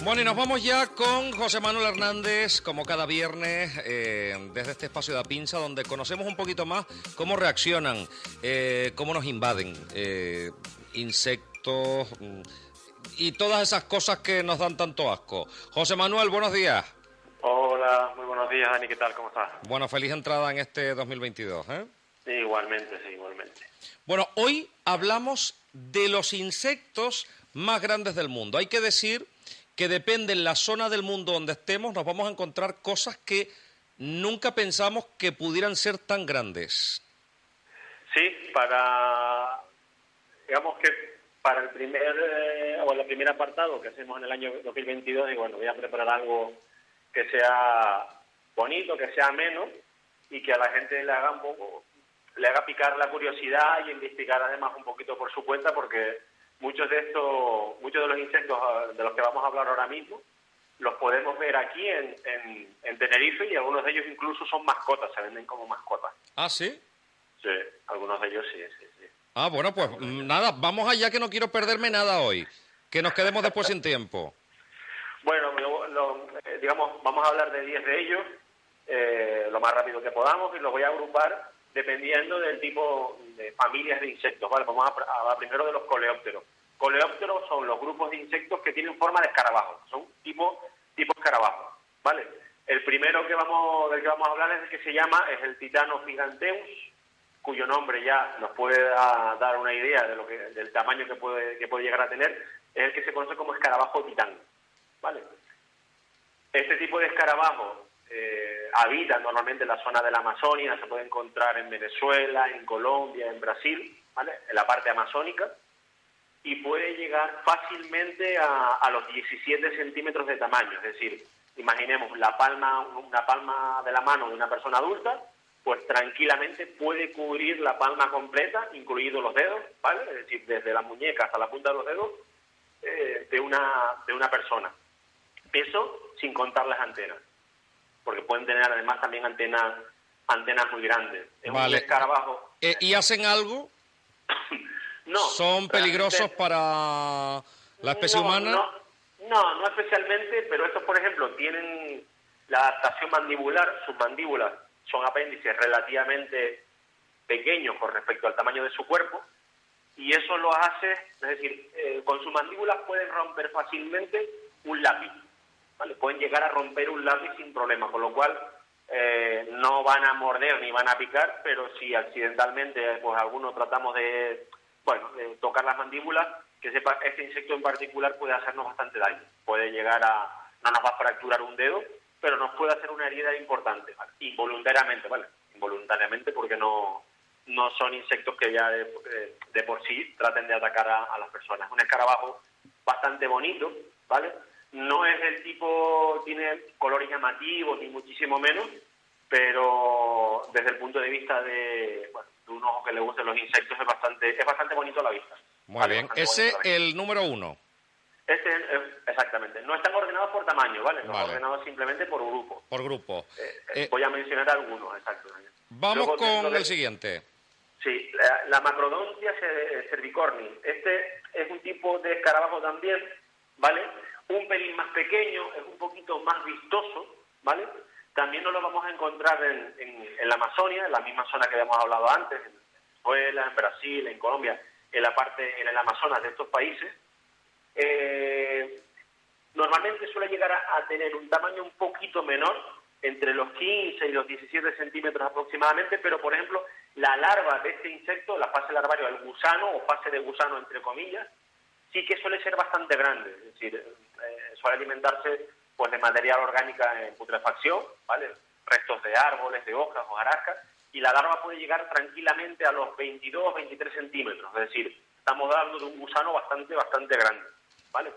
Bueno, y nos vamos ya con José Manuel Hernández, como cada viernes, desde este espacio de Apinsa, donde conocemos un poquito más cómo reaccionan, cómo nos invaden insectos y todas esas cosas que nos dan tanto asco. José Manuel, buenos días. Hola, muy buenos días, Dani, ¿qué tal? ¿Cómo estás? Bueno, feliz entrada en este 2022, ¿eh? Sí, igualmente. Bueno, hoy hablamos de los insectos más grandes del mundo. Hay que decir que depende en la zona del mundo donde estemos, nos vamos a encontrar cosas que nunca pensamos que pudieran ser tan grandes. Sí, digamos que para el primer apartado que hacemos en el año 2022, y bueno, voy a preparar algo que sea bonito, que sea ameno y que a la gente le haga picar la curiosidad y investigar además un poquito por su cuenta, porque muchos de los insectos de los que vamos a hablar ahora mismo los podemos ver aquí en Tenerife, y algunos de ellos incluso son mascotas, se venden como mascotas. ¿Ah, sí? Sí, algunos de ellos sí. Ah, bueno, pues nada, vamos allá, que no quiero perderme nada hoy, que nos quedemos después sin tiempo. Bueno, digamos, vamos a hablar de 10 de ellos, lo más rápido que podamos, y los voy a agrupar dependiendo del tipo de familias de insectos, ¿vale? Vamos a hablar primero de los coleópteros. Coleópteros son los grupos de insectos que tienen forma de escarabajo, son tipo escarabajo, ¿vale? El primero del que vamos a hablar es el que es el Titanos giganteus, cuyo nombre ya nos puede dar una idea del tamaño que puede llegar a tener. Es el que se conoce como escarabajo titán, ¿vale? Este tipo de escarabajo habita normalmente en la zona de la Amazonia, se puede encontrar en Venezuela, en Colombia, en Brasil, ¿vale? En la parte amazónica, y puede llegar fácilmente a los 17 centímetros de tamaño. Es decir, imaginemos una palma de la mano de una persona adulta, pues tranquilamente puede cubrir la palma completa, incluidos los dedos, ¿vale? Es decir, desde la muñeca hasta la punta de los dedos de una persona. Eso sin contar las antenas, porque pueden tener además también antenas muy grandes. Es Vale. un escarabajo. ¿Y hacen algo? No. ¿Son peligrosos para la especie humana? No especialmente, pero estos, por ejemplo, tienen la adaptación mandibular, sus mandíbulas son apéndices relativamente pequeños con respecto al tamaño de su cuerpo, y eso lo hace, es decir, con sus mandíbulas pueden romper fácilmente un lápiz, ¿vale? Pueden llegar a romper un lápiz sin problema, con lo cual no van a morder ni van a picar, pero si accidentalmente pues alguno tratamos de tocar las mandíbulas, que sepa, este insecto en particular puede hacernos bastante daño. Puede llegar no nos va a fracturar un dedo, pero nos puede hacer una herida importante, ¿vale? Involuntariamente, ¿vale? Involuntariamente, porque no son insectos que ya de por sí traten de atacar a las personas. Un escarabajo bastante bonito, ¿vale? No es del tipo, tiene colores llamativos, ni muchísimo menos, pero desde el punto de vista de un ojo que le gusten los insectos es bastante bonito a la vista. Muy bien, ese el número 1. Exactamente. No están ordenados por tamaño, ¿vale? No Vale. Están ordenados simplemente por grupo. Por grupo. Voy a mencionar algunos, exacto. Vamos con el siguiente. Sí, la Macrodontia cervicornis. Este es un tipo de escarabajo también, ¿vale? Un pelín más pequeño, es un poquito más vistoso, ¿vale? También nos lo vamos a encontrar en la Amazonia, en la misma zona que habíamos hablado antes, en Venezuela, en Brasil, en Colombia, en el Amazonas de estos países. Normalmente suele llegar a tener un tamaño un poquito menor, entre los 15 y los 17 centímetros aproximadamente, pero por ejemplo la larva de este insecto, la fase larvaria, el gusano o fase de gusano entre comillas, sí que suele ser bastante grande, es decir, suele alimentarse pues de material orgánica en putrefacción, ¿vale? Restos de árboles, de hojas, hojarascas, y la larva puede llegar tranquilamente a los 22, 23 centímetros, es decir, estamos hablando de un gusano bastante grande, ¿vale?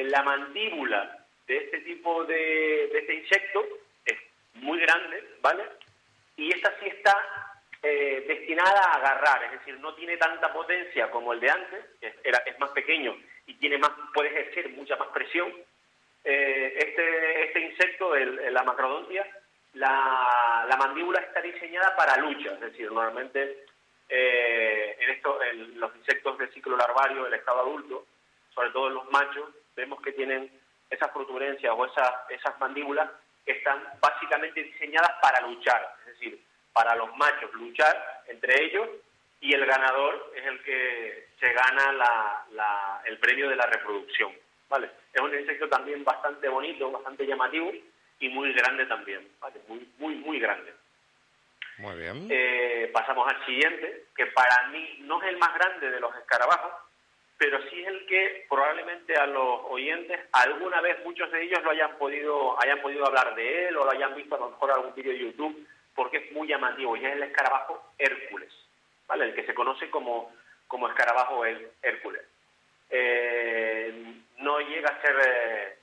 La mandíbula de este tipo de este insecto es muy grande, ¿vale? Y esta sí está destinada a agarrar, es decir, no tiene tanta potencia como el de antes, es más pequeño y puede ejercer mucha más presión. Este insecto, la Macrodontia, la mandíbula está diseñada para lucha, es decir, normalmente en los insectos del ciclo larvario del estado adulto, sobre todo en los machos, vemos que tienen esas protuberancias o esas mandíbulas, están básicamente diseñadas para luchar, es decir, para los machos luchar entre ellos, y el ganador es el que se gana el premio de la reproducción, ¿vale? Es un insecto también bastante bonito, bastante llamativo y muy grande también, ¿vale? Muy grande. Muy bien. Pasamos al siguiente, que para mí no es el más grande de los escarabajos, pero sí es el que probablemente a los oyentes alguna vez muchos de ellos hayan podido hablar de él o lo hayan visto a lo mejor en algún vídeo de YouTube, porque es muy llamativo, y es el escarabajo Hércules, ¿vale? El que se conoce como escarabajo Hércules. No llega a ser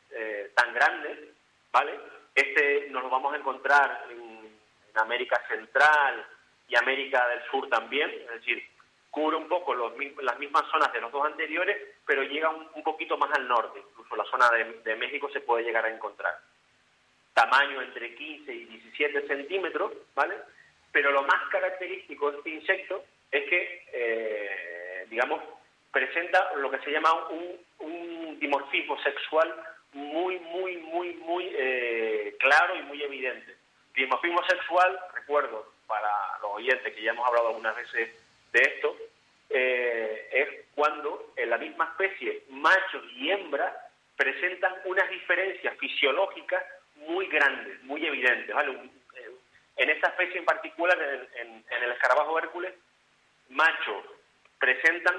tan grande, ¿vale? Este nos lo vamos a encontrar en América Central y América del Sur también, es decir, cubre un poco las mismas zonas de los dos anteriores, pero llega un poquito más al norte, incluso la zona de México se puede llegar a encontrar. Tamaño entre 15 y 17 centímetros, ¿vale? Pero lo más característico de este insecto es que, presenta lo que se llama un dimorfismo sexual muy claro y muy evidente. Dimorfismo sexual, recuerdo, para los oyentes que ya hemos hablado algunas veces de esto, es cuando en la misma especie machos y hembras presentan unas diferencias fisiológicas muy grandes, muy evidentes, ¿vale? En esta especie en particular, en el escarabajo Hércules, machos presentan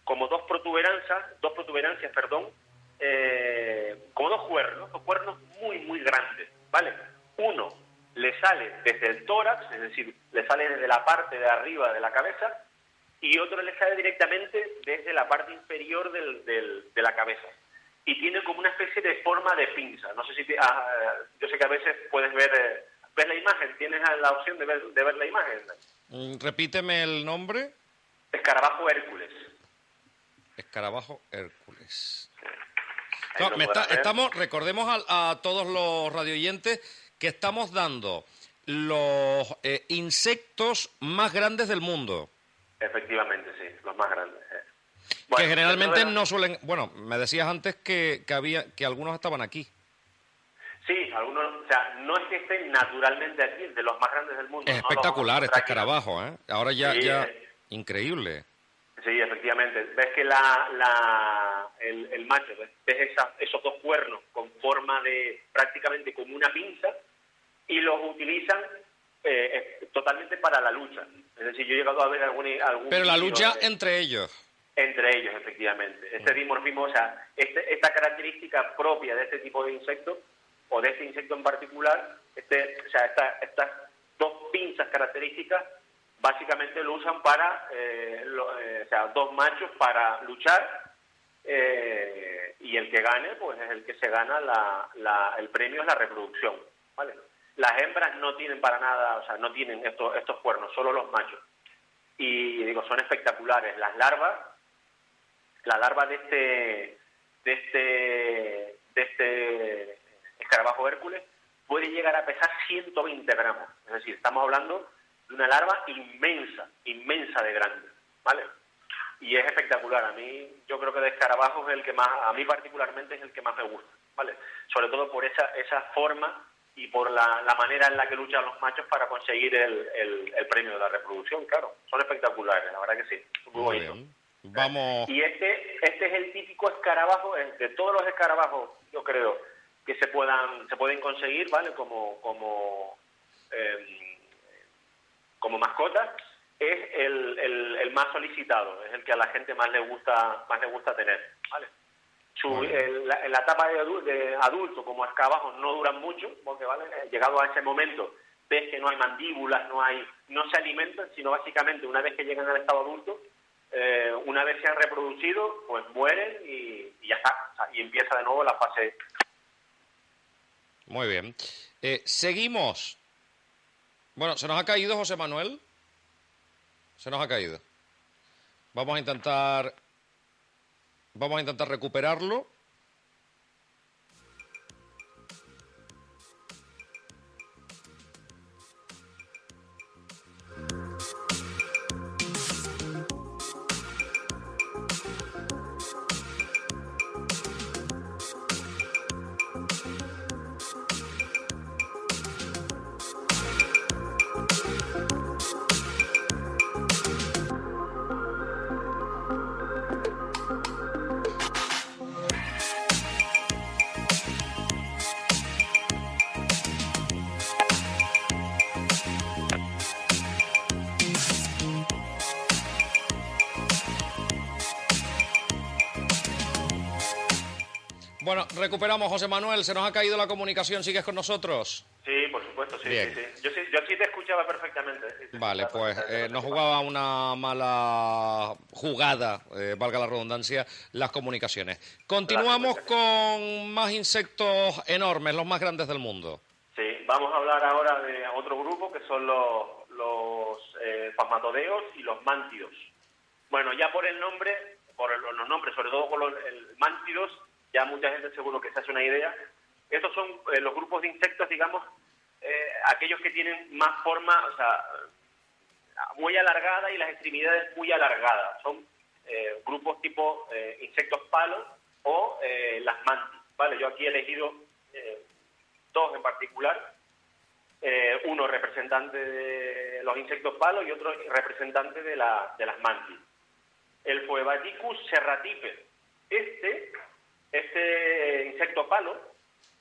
como dos protuberancias, como dos cuernos muy grandes, ¿vale? Uno le sale desde el tórax, es decir, le sale desde la parte de arriba de la cabeza, y otro le sale directamente desde la parte inferior de la cabeza. Y tiene como una especie de forma de pinza. No sé si yo sé que a veces puedes ver la imagen. ¿Tienes la opción de ver la imagen? Repíteme el nombre. Escarabajo Hércules. Escarabajo Hércules. No, recordemos a todos los radioyentes que estamos dando los insectos más grandes del mundo. Efectivamente, sí, los más grandes. Bueno, que generalmente no suelen... Bueno, me decías antes que algunos estaban aquí. Sí, algunos, o sea, no es que estén naturalmente aquí, de los más grandes del mundo. Es espectacular este escarabajo, ¿eh? Ahora ya increíble. Sí, efectivamente. Ves que el macho, ves esos dos cuernos con forma de prácticamente como una pinza, y los utilizan totalmente para la lucha. Es decir, yo he llegado a ver algún Pero la lucha entre ellos. Entre ellos, efectivamente. Este dimorfismo, o sea, esta característica propia de este tipo de insectos, o de este insecto en particular, estas dos pinzas características, básicamente lo usan para, dos machos para luchar, y el que gane, pues es el que se gana el premio, es la reproducción, ¿vale? Las hembras no tienen para nada, o sea, no tienen estos cuernos, solo los machos. Y digo, son espectaculares. Las larvas de este escarabajo Hércules puede llegar a pesar 120 gramos. Es decir, estamos hablando de una larva inmensa de grande, ¿vale? Y es espectacular. A mí, yo creo que de escarabajos es el que más, a mí particularmente es el que más me gusta, ¿vale? Sobre todo por esa forma y por la manera en la que luchan los machos para conseguir el premio de la reproducción, claro. Son espectaculares, la verdad que sí. Muy bonito. Bien. Vamos. Y este es el típico escarabajo, de todos los escarabajos, yo creo, que se pueden conseguir, ¿vale? Como mascota, es el más solicitado, es el que a la gente más le gusta tener, ¿vale? En la etapa de adulto, como escarabajos, no duran mucho, porque, ¿vale? Llegado a ese momento, ves que no hay mandíbulas, no se alimentan, sino básicamente una vez que llegan al estado adulto, una vez se han reproducido, pues mueren y ya está. O sea, y empieza de nuevo la fase. Muy bien. Seguimos. Bueno, ¿se nos ha caído José Manuel? Se nos ha caído. Vamos a intentar recuperarlo. Bueno, recuperamos, José Manuel, se nos ha caído la comunicación, ¿sigues con nosotros? Sí, por supuesto, sí, Bien. sí, sí. Yo sí te escuchaba perfectamente. Sí, te Vale, escuchaba pues perfectamente, nos no sé jugaba una mala jugada, valga la redundancia, las comunicaciones. las Continuamos comunicaciones. con más insectos enormes, los más grandes del mundo. Sí, vamos a hablar ahora de otro grupo que son los pasmatodeos y los mántidos. Bueno, ya por el nombre, los nombres, sobre todo por el mántidos, ya mucha gente seguro que se hace una idea. Estos son los grupos de insectos, digamos, aquellos que tienen más forma, o sea, muy alargada y las extremidades muy alargadas. Son grupos tipo insectos palos o las mantis, ¿vale? Yo aquí he elegido dos en particular, uno representante de los insectos palos y otro representante de las mantis. El Phoebaticus serratipe. Este insecto palo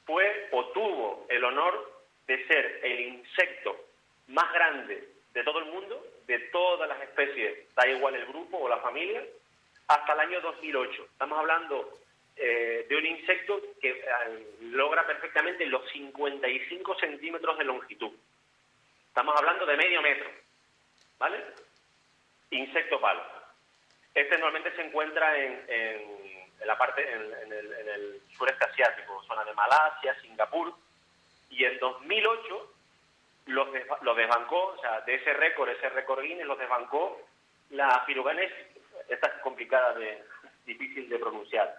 fue o tuvo el honor de ser el insecto más grande de todo el mundo, de todas las especies, da igual el grupo o la familia, hasta el año 2008. Estamos hablando de un insecto que logra perfectamente los 55 centímetros de longitud. Estamos hablando de medio metro, ¿vale? Insecto palo. Este normalmente se encuentra en la parte, en el sureste asiático, zona de Malasia, Singapur, y en 2008 los desbancó, o sea, de ese récord Guinness, los desbancó la Phylloganes, esta es complicada, difícil de pronunciar,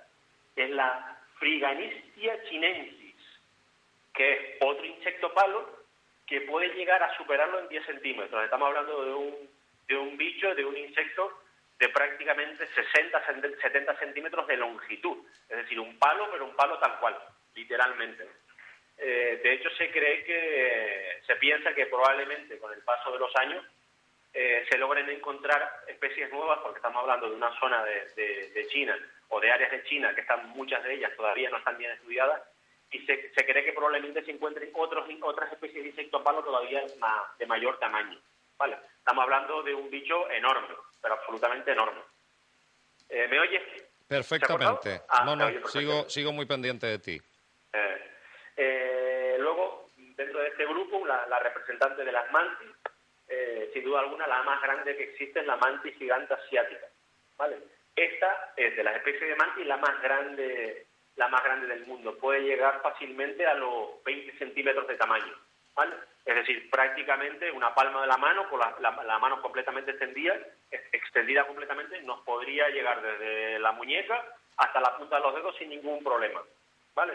es la Phryganistia chinensis, que es otro insecto palo que puede llegar a superarlo en 10 centímetros. Estamos hablando de un bicho, de un insecto de prácticamente 60-70 centímetros de longitud. Es decir, un palo, pero un palo tal cual, literalmente. De hecho, se piensa que probablemente con el paso de los años se logren encontrar especies nuevas, porque estamos hablando de una zona de China o de áreas de China que muchas de ellas todavía no están bien estudiadas, y se cree que probablemente se encuentren otras especies de insectos palo todavía de mayor tamaño. ¿Vale? Estamos hablando de un bicho enorme, pero absolutamente enorme. ¿Me oyes? Perfectamente. No, ¿Me oyes sigo muy pendiente de ti. Luego, dentro de este grupo, la representante de las mantis, sin duda alguna, la más grande que existe es la mantis gigante asiática, ¿vale? Esta es de las especies de mantis la más grande del mundo. Puede llegar fácilmente a los 20 centímetros de tamaño, ¿vale? Es decir, prácticamente una palma de la mano, con la mano completamente extendida completamente, nos podría llegar desde la muñeca hasta la punta de los dedos sin ningún problema, ¿vale?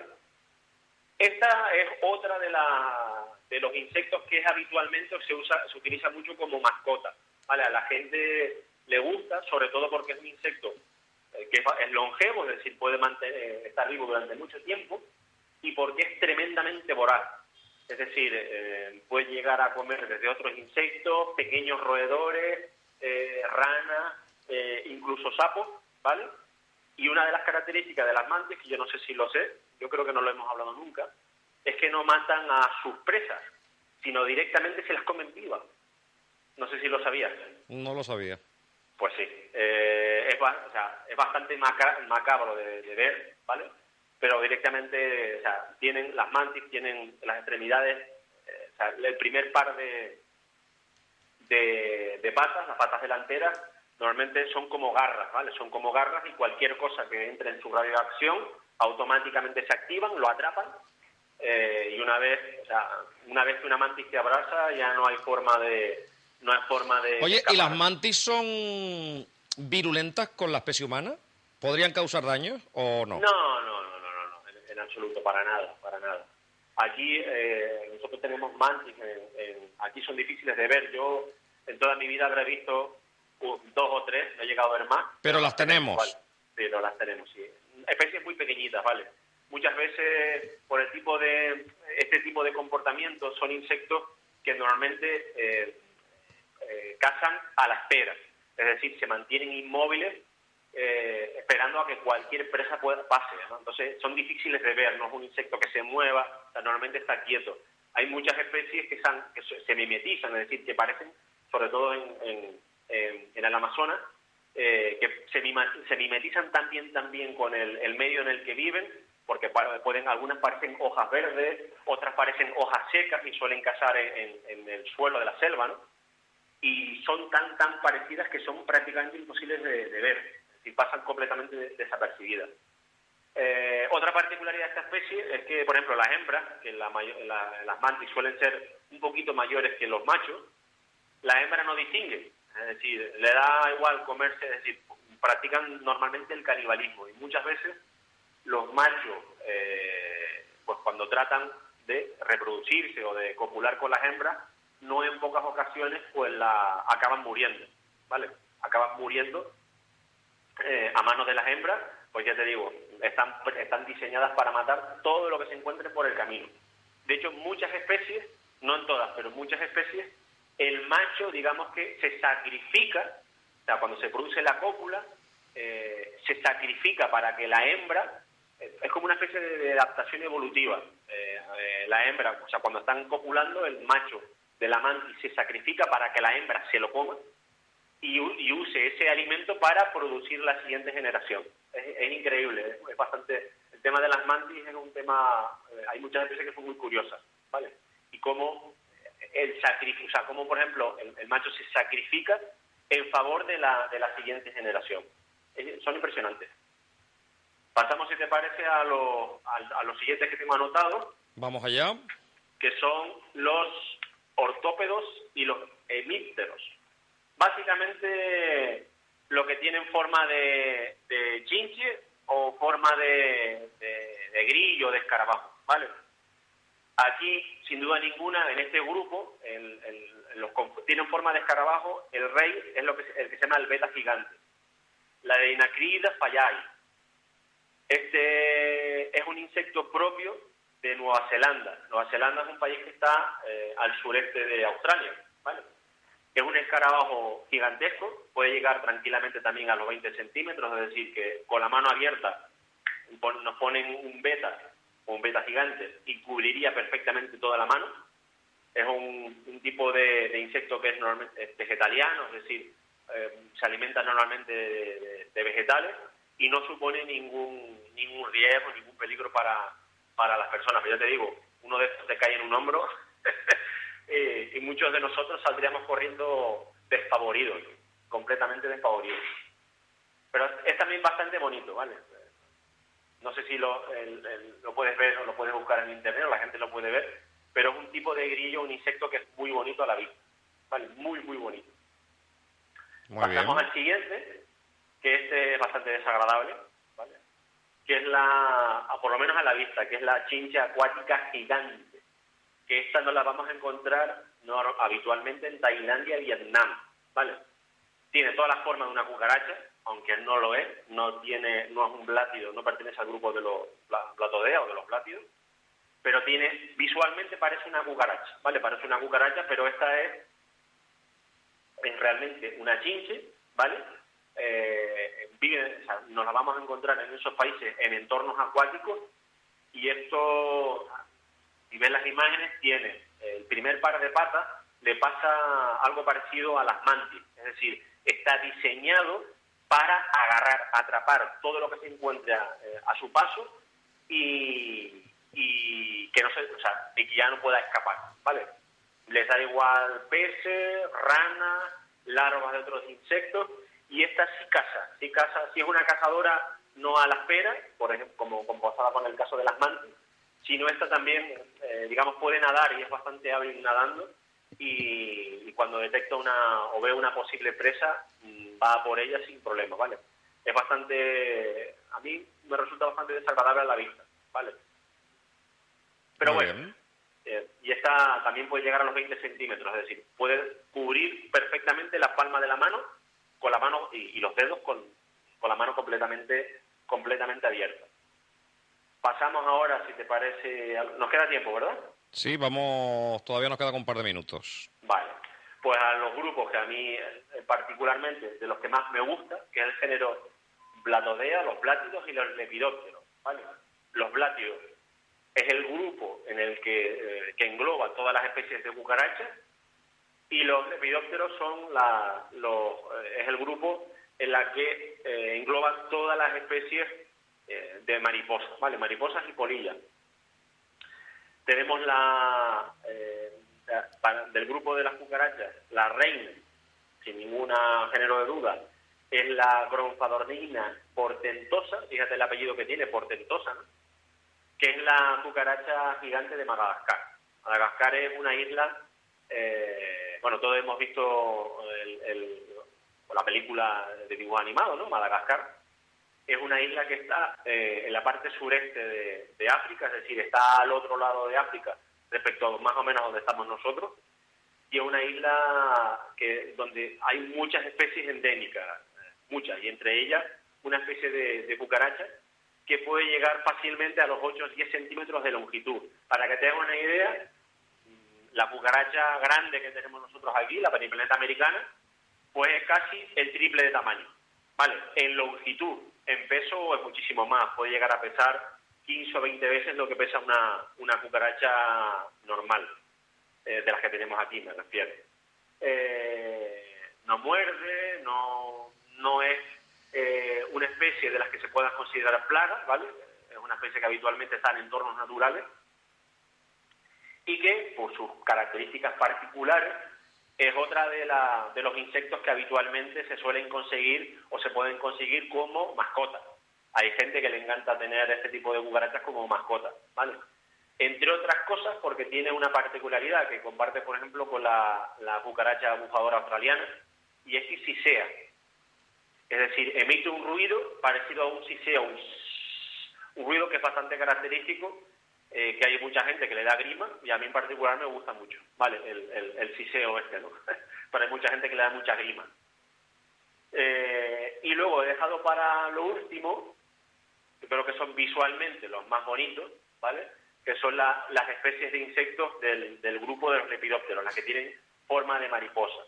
Esta es otra de los insectos que habitualmente se utiliza mucho como mascota, ¿vale? A la gente le gusta, sobre todo porque es un insecto que es longevo, es decir, puede estar vivo durante mucho tiempo, y porque es tremendamente voraz. Es decir, puede llegar a comer desde otros insectos, pequeños roedores, ranas, incluso sapos, ¿vale? Y una de las características de las mantis, que yo no sé si lo sé, yo creo que no lo hemos hablado nunca, es que no matan a sus presas, sino directamente se las comen vivas. No sé si lo sabías. No lo sabía. Pues sí, es bastante macabro de ver, ¿vale? Pero directamente, o sea, las mantis tienen las extremidades, o sea, el primer par de patas, las patas delanteras, normalmente son como garras, ¿vale? Son como garras, y cualquier cosa que entre en su radio de acción automáticamente se activan, lo atrapan, y una vez que una mantis te abraza, ya no hay forma de Oye, escapar. ¿y las mantis son virulentas con la especie humana? ¿Podrían causar daños o no? No, en absoluto, para nada. Aquí nosotros tenemos mantis, aquí son difíciles de ver. Yo en toda mi vida habré visto dos o tres, no he llegado a ver más. Pero las tenemos. Igual. Sí, no las tenemos, sí. Especies muy pequeñitas, ¿vale? Muchas veces, por este tipo de comportamientos, son insectos que normalmente cazan a la espera. Es decir, se mantienen inmóviles esperando a que cualquier presa pase, ¿no? Entonces son difíciles de ver, no es un insecto que se mueva, o sea, normalmente está quieto. Hay muchas especies que se mimetizan, es decir, que parecen, sobre todo en el Amazonas, que se mimetizan también con el medio en el que viven, porque algunas parecen hojas verdes, otras parecen hojas secas y suelen cazar en el suelo de la selva, ¿no? Y son tan parecidas que son prácticamente imposibles de ver, es decir, pasan completamente desapercibidas. Otra particularidad de esta especie es que, por ejemplo, las hembras, que las mantis suelen ser un poquito mayores que los machos, la hembra no distingue, es decir, le da igual comerse, es decir, practican normalmente el canibalismo y muchas veces los machos, pues cuando tratan de reproducirse o de copular con las hembras, no en pocas ocasiones pues acaban muriendo, ¿vale? Acaban muriendo a manos de las hembras, pues ya te digo, están diseñadas para matar todo lo que se encuentre por el camino. De hecho, muchas especies, no en todas, pero en muchas especies, el macho, digamos que se sacrifica, o sea, cuando se produce la cópula, se sacrifica para que la hembra, es como una especie de adaptación evolutiva. La hembra, o sea, cuando están copulando, el macho de la mantis se sacrifica para que la hembra se lo coma y use ese alimento para producir la siguiente generación. Es increíble, es bastante... El tema de las mantis es un tema... hay muchas especies que son muy curiosas, ¿vale? Y cómo el sacrificio, o sea, cómo, por ejemplo, el macho se sacrifica en favor de la siguiente generación. Son impresionantes. Pasamos, si te parece, a los siguientes que tengo anotados. Vamos allá. Que son los ortópedos y los hemípteros. Básicamente, lo que tienen forma de chinche o forma de grillo, de escarabajo, ¿vale? Aquí, sin duda ninguna, en este grupo, los que tienen forma de escarabajo, el rey es el que se llama el beta gigante. La de Dinacrida fallae. Este es un insecto propio de Nueva Zelanda. Nueva Zelanda es un país que está al sureste de Australia, ¿vale? Es un escarabajo gigantesco, puede llegar tranquilamente también a los 20 centímetros, es decir, que con la mano abierta nos ponen un beta gigante y cubriría perfectamente toda la mano. Es un tipo de insecto que es normalmente vegetariano, es decir, se alimenta normalmente de vegetales y no supone ningún riesgo, ningún peligro para las personas. Pero ya te digo, uno de estos te cae en un hombro y muchos de nosotros saldríamos corriendo despavoridos, completamente despavoridos. Pero es también bastante bonito, ¿vale? No sé si lo puedes ver o lo puedes buscar en internet o la gente lo puede ver, pero es un tipo de grillo, un insecto que es muy bonito a la vista, ¿vale? Muy, muy bonito. Pasamos al siguiente, que este es bastante desagradable, ¿vale? Que es por lo menos a la vista, que es la chincha acuática gigante, que esta no la vamos a encontrar habitualmente en Tailandia y Vietnam, ¿vale? Tiene todas las formas de una cucaracha, aunque no lo es, no es un blátido, no pertenece al grupo de los Platodea o de los blátidos, pero visualmente parece una cucaracha, ¿vale? Parece una cucaracha, pero esta es realmente una chinche, ¿vale? O sea, nos la vamos a encontrar en esos países en entornos acuáticos y esto, si ven las imágenes, tiene el primer par de patas, le pasa algo parecido a las mantis, es decir, está diseñado para agarrar, atrapar todo lo que se encuentre a su paso y que y que ya no pueda escapar, ¿vale? Les da igual peces, ranas, larvas de otros insectos, y esta sí caza, si es una cazadora no a la espera, por ejemplo, como pasaba con el caso de las mantis, sino esta también, digamos, puede nadar y es bastante hábil nadando, y cuando detecta o ve una posible presa, va por ella sin problema, ¿vale? Es bastante, a mí me resulta bastante desagradable a la vista, ¿vale? Pero bueno, y esta también puede llegar a los 20 centímetros, es decir, puede cubrir perfectamente la palma de la mano, con la mano y los dedos con la mano completamente abierta. Pasamos ahora, si te parece, nos queda tiempo, ¿verdad? Sí, vamos, todavía nos queda un par de minutos. Vale, pues a los grupos que a mí particularmente, de los que más me gusta, que es el género Blatodea, los blátidos y los lepidópteros, ¿vale? Los blátidos es el grupo en el que engloba todas las especies de cucarachas y los lepidópteros es el grupo en la que engloba todas las especies de mariposas, ¿vale? Mariposas y polillas. Tenemos del grupo de las cucarachas, la reina, sin ningún género de duda, es la Gronfadornina portentosa, fíjate el apellido que tiene, portentosa, ¿no? Que es la cucaracha gigante de Madagascar. Madagascar es una isla, bueno, todos hemos visto la película de dibujo animado, ¿no? Madagascar. Es una isla que está en la parte sureste de África, es decir, está al otro lado de África respecto a más o menos donde estamos nosotros, y es una isla donde hay muchas especies endémicas, muchas, y entre ellas una especie de cucaracha que puede llegar fácilmente a los 8 o 10 centímetros de longitud. Para que tengan una idea, la cucaracha grande que tenemos nosotros aquí, la peniplaneta americana, pues es casi el triple de tamaño, ¿vale? En longitud, en peso es muchísimo más, puede llegar a pesar 15 o 20 veces lo que pesa una cucaracha normal, de las que tenemos aquí, me refiero. No muerde, no es una especie de las que se puedan considerar plagas, ¿vale? Es una especie que habitualmente está en entornos naturales y que, por sus características particulares, es otra de los insectos que habitualmente se suelen conseguir o se pueden conseguir como mascotas. Hay gente que le encanta tener este tipo de cucarachas como mascotas, ¿vale? Entre otras cosas porque tiene una particularidad que comparte, por ejemplo, con la cucaracha bufadora australiana, y es que sisea. Es decir, emite un ruido parecido a un siseo, un ruido que es bastante característico, que hay mucha gente que le da grima, y a mí en particular me gusta mucho, ¿vale? El siseo este, ¿no? Pero hay mucha gente que le da mucha grima. Y luego he dejado para lo último, que creo que son visualmente los más bonitos, ¿vale? Que son las especies de insectos del grupo de los lepidópteros, las que tienen forma de mariposa.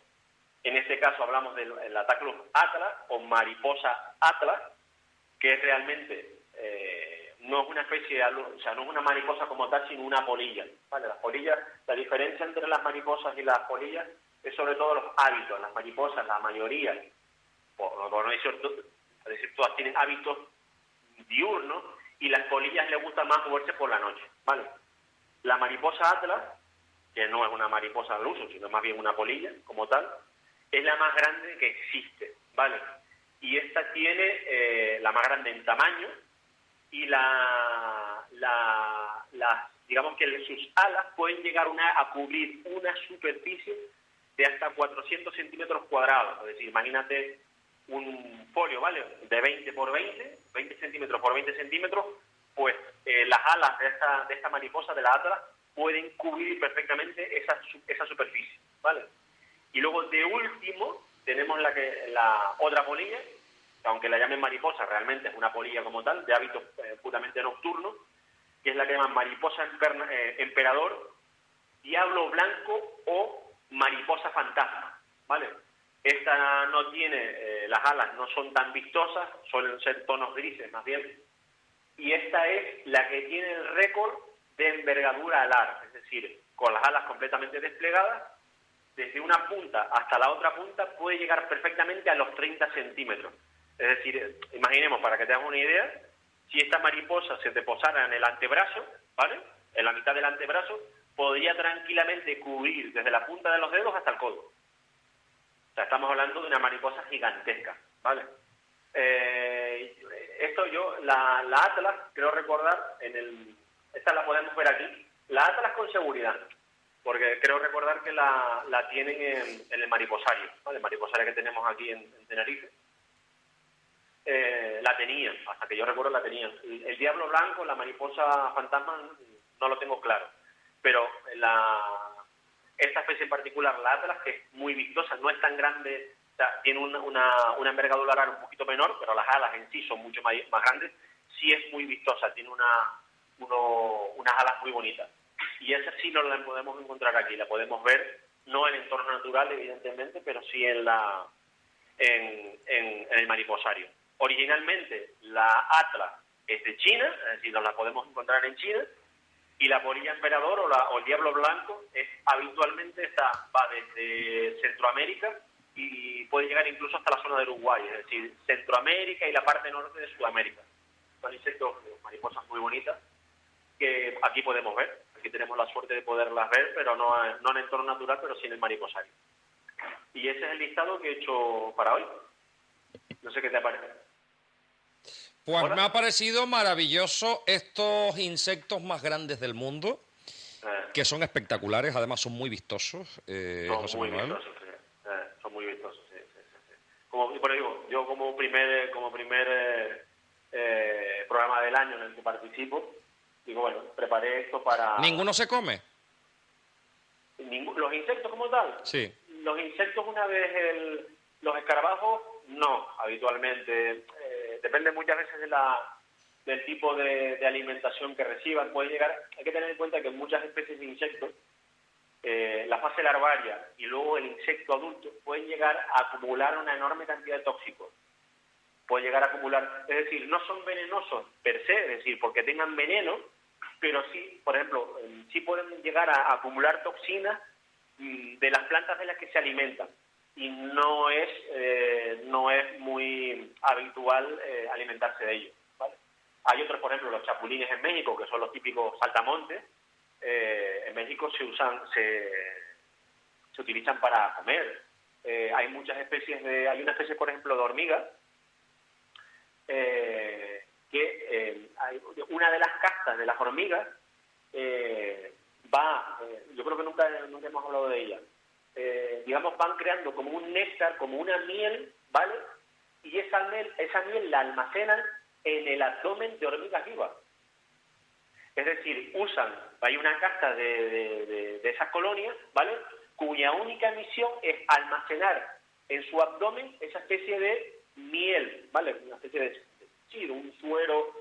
En este caso hablamos del Ataclus atlas o mariposa atlas, que es realmente no es una especie, o sea, no es una mariposa como tal, sino una polilla, ¿vale? Las polillas, la diferencia entre las mariposas y las polillas es sobre todo los hábitos. Las mariposas, la mayoría, por no decir todas, tienen hábitos diurnos, y las polillas les gusta más moverse por la noche, ¿vale? La mariposa atlas, que no es una mariposa al uso, sino más bien una polilla como tal, es la más grande que existe, ¿vale? Y esta tiene la más grande en tamaño, y digamos que sus alas pueden llegar a cubrir una superficie de hasta 400 centímetros cuadrados. Es decir, imagínate un folio, ¿vale? De 20 por 20 centímetros por 20 centímetros, pues las alas de esta mariposa, de la atlas, pueden cubrir perfectamente esa superficie, ¿vale? Y luego, de último, tenemos la otra polilla, que aunque la llamen mariposa, realmente es una polilla como tal, de hábitos puramente nocturnos, que es la que llaman mariposa emperador, diablo blanco o mariposa fantasma, ¿vale? Esta no tiene, las alas no son tan vistosas, suelen ser tonos grises más bien, y esta es la que tiene el récord de envergadura alar, es decir, con las alas completamente desplegadas, desde una punta hasta la otra punta puede llegar perfectamente a los 30 centímetros. Es decir, imaginemos, para que te hagas una idea, si esta mariposa se te posara en el antebrazo, ¿vale? En la mitad del antebrazo, podría tranquilamente cubrir desde la punta de los dedos hasta el codo. O sea, estamos hablando de una mariposa gigantesca, ¿vale? La atlas, creo recordar, esta la podemos ver aquí, la atlas con seguridad, porque creo recordar que la tienen en el mariposario, ¿vale? El mariposario que tenemos aquí en Tenerife. La tenían, hasta que yo recuerdo la tenían. El diablo blanco, la mariposa fantasma, no lo tengo claro, pero esta especie en particular, la atlas, que es muy vistosa, no es tan grande, o sea, tiene una envergadura alar un poquito menor, pero las alas en sí son mucho más grandes, sí es muy vistosa, tiene unas alas muy bonitas. Y esa sí no la podemos encontrar aquí, la podemos ver, no en entorno natural, evidentemente, pero sí en el mariposario. Originalmente la atlas es de China, es decir, nos la podemos encontrar en China, y la polilla emperador o el diablo blanco habitualmente va desde Centroamérica y puede llegar incluso hasta la zona de Uruguay, es decir, Centroamérica y la parte norte de Sudamérica. son insectos, mariposas muy bonitas, que aquí podemos ver. Aquí tenemos la suerte de poderlas ver, pero no en entorno natural, pero sí en el mariposario. Y ese es el listado que he hecho para hoy. No sé qué te parece. Pues ¿Hola? me ha parecido maravilloso estos insectos más grandes del mundo, que son espectaculares, además son muy vistosos, Son José muy Manuel. vistosos, sí. Son muy vistosos, sí, sí, sí, sí. Como, por digo, yo como primer programa del año en el que participo, digo, bueno, preparé esto para... ¿Ninguno se come? Los insectos como tal, Sí. los insectos una vez los escarabajos, no, habitualmente. Depende muchas veces del tipo de alimentación que reciban. Puede llegar, hay que tener en cuenta que muchas especies de insectos, la fase larvaria y luego el insecto adulto pueden llegar a acumular una enorme cantidad de tóxicos. Puede llegar a acumular, es decir, no son venenosos per se, es decir, porque tengan veneno, pero sí, por ejemplo, sí pueden llegar a acumular toxinas de las plantas de las que se alimentan. Y no es muy habitual alimentarse de ellos, ¿vale? Hay otros, por ejemplo, los chapulines en México, que son los típicos saltamontes. En México se utilizan para comer. Hay muchas especies hay una especie, por ejemplo, de hormiga, una de las castas de las hormigas yo creo que nunca hemos hablado de ella, digamos, van creando como un néctar, como una miel, ¿vale? Y esa miel la almacenan en el abdomen de hormigas vivas. Es decir, hay una casta de esas colonias, ¿vale?, cuya única misión es almacenar en su abdomen esa especie de miel, ¿vale?, una especie de un suero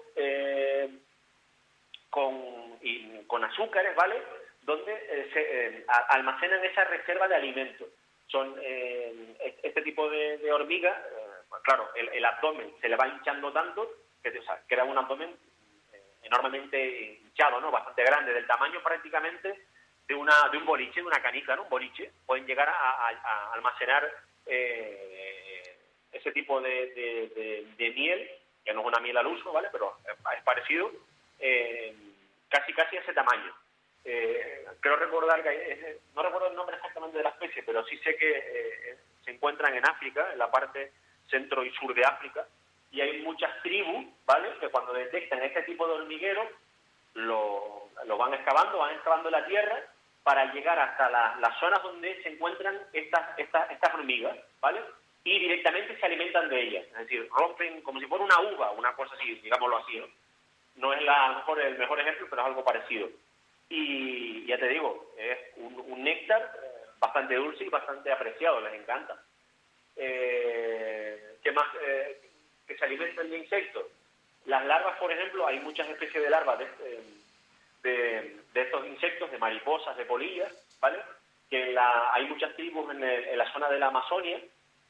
con azúcares, ¿vale?, donde se almacenan esa reserva de alimentos. Son este tipo de hormigas, pues claro, el abdomen se le va hinchando tanto que crea un abdomen enormemente hinchado, ¿no?, bastante grande, del tamaño prácticamente de un boliche, de una canica, ¿no?, un boliche. Pueden llegar a almacenar ese tipo de miel, que no es una miel al uso, ¿vale?, pero es parecido, casi a ese tamaño. Creo recordar que no recuerdo el nombre exactamente de la especie, pero sí sé que se encuentran en África, en la parte centro y sur de África, y hay muchas tribus, ¿vale?, que cuando detectan este tipo de hormiguero lo van excavando la tierra para llegar hasta las zonas donde se encuentran estas hormigas, ¿vale?, y directamente se alimentan de ellas. Es decir, rompen como si fuera una uva, una cosa así, digámoslo así, ¿no? No es a lo mejor el mejor ejemplo, pero es algo parecido. Y ya te digo, es un néctar bastante dulce y bastante apreciado, les encanta. ¿Qué más? Que se alimentan de insectos. Las larvas, por ejemplo, hay muchas especies de larvas de estos insectos, de mariposas, de polillas, ¿vale?, que hay muchas tribus en la zona de la Amazonia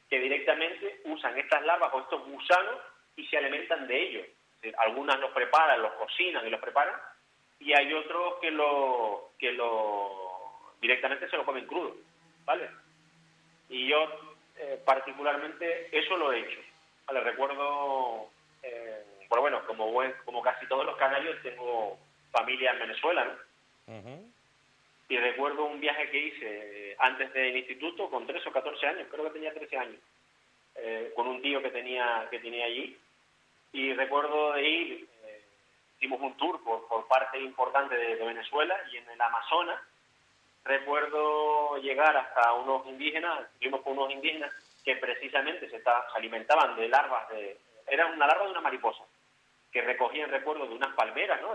que directamente usan estas larvas o estos gusanos y se alimentan de ellos. Es decir, algunas los preparan, los cocinan y los preparan, y hay otros que directamente se lo comen crudo, ¿vale? Y yo particularmente eso lo he hecho, ¿vale? Recuerdo, bueno, como casi todos los canarios, tengo familia en Venezuela, ¿no? Uh-huh. Y recuerdo un viaje que hice antes del instituto, con 13 o 14 años, creo que tenía 13 años, con un tío que tenía allí, y recuerdo de ir, hicimos un tour por parte importante de Venezuela, y en el Amazonas recuerdo llegar hasta unos indígenas, estuvimos con unos indígenas que precisamente se alimentaban de larvas, era una larva de una mariposa, que recogían, recuerdo, de unas palmeras, ¿no?,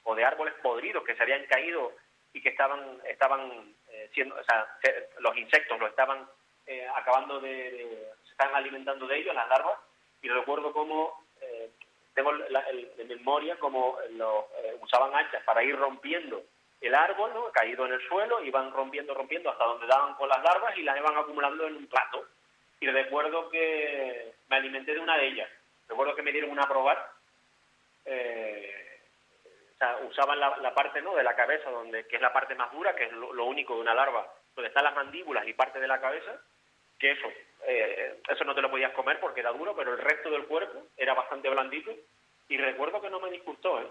o de árboles podridos que se habían caído y que estaban siendo, o sea, los insectos lo estaban acabando se estaban alimentando de ellos, las larvas. Y recuerdo cómo tengo de memoria cómo usaban hachas para ir rompiendo el árbol, ¿no?, caído en el suelo, iban rompiendo hasta donde daban con las larvas y las iban acumulando en un plato. Y recuerdo que me alimenté de una de ellas. Recuerdo que me dieron una a probar. O sea, usaban la parte, ¿no?, de la cabeza, que es la parte más dura, que es lo único de una larva, donde están las mandíbulas y parte de la cabeza, que eso no te lo podías comer porque era duro, pero el resto del cuerpo era bastante blandito. y recuerdo que no me disgustó, ¿eh?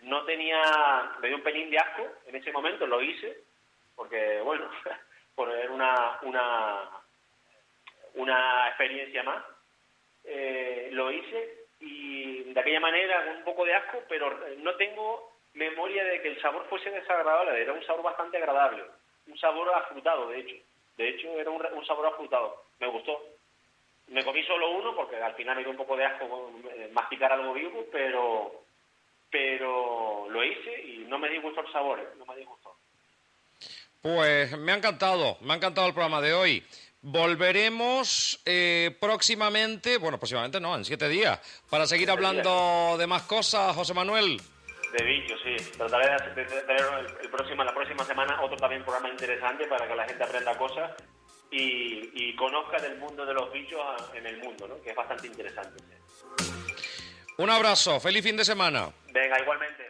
No me dio un pelín de asco en ese momento, lo hice, porque, bueno, por una experiencia más, lo hice y de aquella manera con un poco de asco, pero no tengo memoria de que el sabor fuese desagradable, era un sabor bastante agradable, un sabor afrutado, de hecho era un sabor afrutado, me gustó. Me comí solo uno porque al final me dio un poco de asco masticar algo vivo, pero lo hice y no me disgustó el sabor, no me disgustó. Pues me ha encantado el programa de hoy. Volveremos próximamente no, en 7 días, para seguir hablando de más cosas, José Manuel. De bichos, sí. Trataré de tener la próxima semana otro también programa interesante para que la gente aprenda cosas y conozca del mundo de los bichos en el mundo, ¿no? Que es bastante interesante. Sí. Un abrazo, feliz fin de semana. Venga, igualmente.